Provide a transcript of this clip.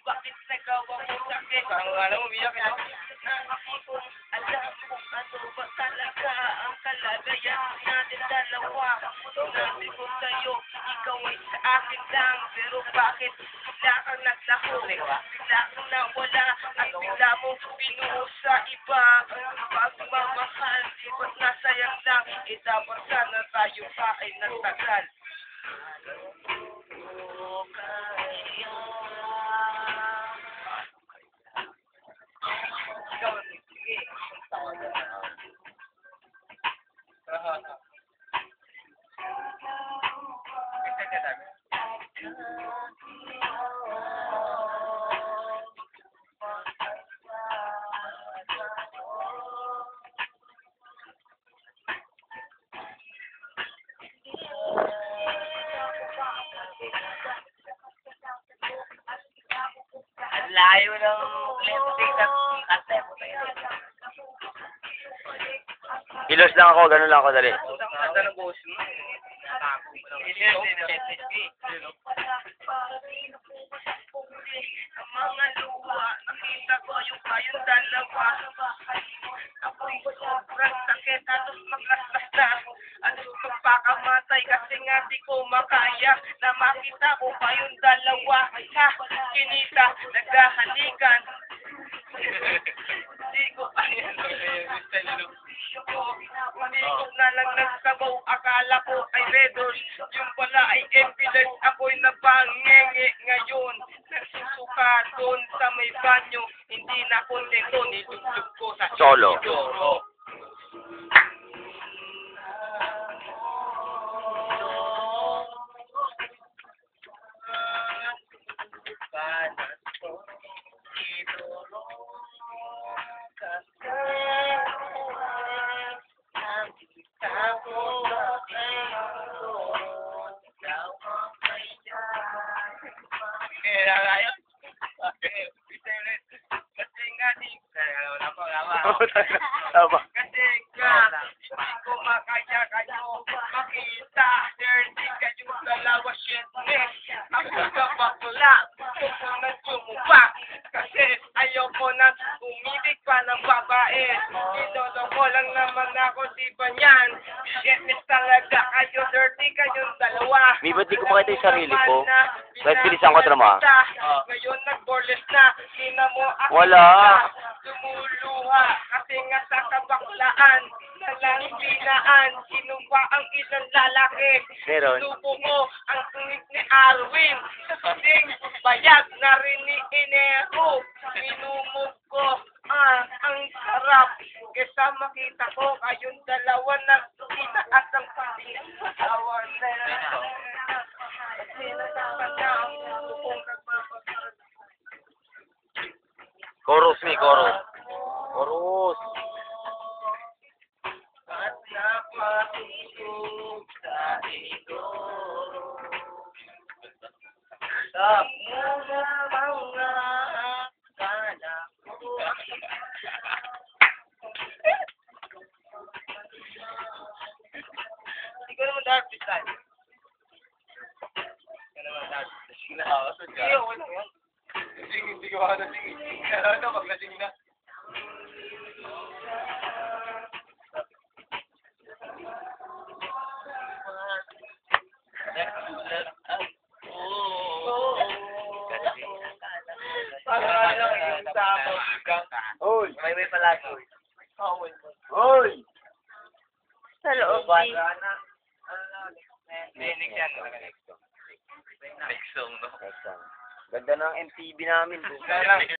bakit nagawa mo sakit? Alam mo, umiyak ito. Alam mo, ano ba talaga ang kalagayan natin dalawa? Sinabi ko sa'yo, ikaw ay sa akin lang. Pero bakit bigla kang naglako? Bigla kang nawala at bigla mo pinuho sa iba. Pagmamahal, di ba't nasayang lang? Eh dapat sana tayo pa ay nagtagal. Ikaw, sige. Ang layo ng lipstick at kante mo tayo. Kilos lang ako, ganun lang ako, dali. Ang ganda ng boss mo. Ang mga luha, nakita ko yung kayong dalawa. Ako'y sobrang sakit, halos maglaslas na. Halos magpakamatay kasi nga di ko makaya na makita ko kayong dalawa. Ha, kinita, naghahalikan. Hindi ko kaya. Hindi ko na lang nagsabaw, akala ko ay Redos. Yung pala ay ambulance, ako'y napangenge ngayon. Nagsusuka doon sa may banyo, hindi na kontento, nilugtog ko sa Solo. Solo. Tama. Kasi nga, hindi ko makaya kayo makita. Dirty kayo dalawa, shit, ako ka bakla, gusto ko na sumuba. Kasi ayoko na umibig pa ng babae. Niloloko lang naman ako, di ba yan? Shit, talaga kayo, dirty kayong dalawa. Mi, ba't di ko makita yung sarili ko? Kahit bilisan ko trama. Ngayon nag-borless na, di na mo ako Wala. Lumuluha kasi nga sa kabaklaan nalang binaan, kinuha ang isang lalaki. Meron. Subo mo ang tunig ni Arwin sa tuning bayag na rin ni Inero. Minumog ko, ang sarap. Kesa makita ko kayong dalawa na itaas ang patawan. Kasi nasasanya ang bukong nagmamagod. Chorus, Mi, chorus. Chorus. At napatulog sa ito. Sa mga akala ko. Hindi ko naman dark this time. Hindi ko naman dark this time. Hindi, okay lang yan. Hindi ko makakasing. Ano, maglasing na. Oy! May pala to. Oy! Sa loob, Next yan. Next song, no? Ganda ng MTV namin. Kaya lang.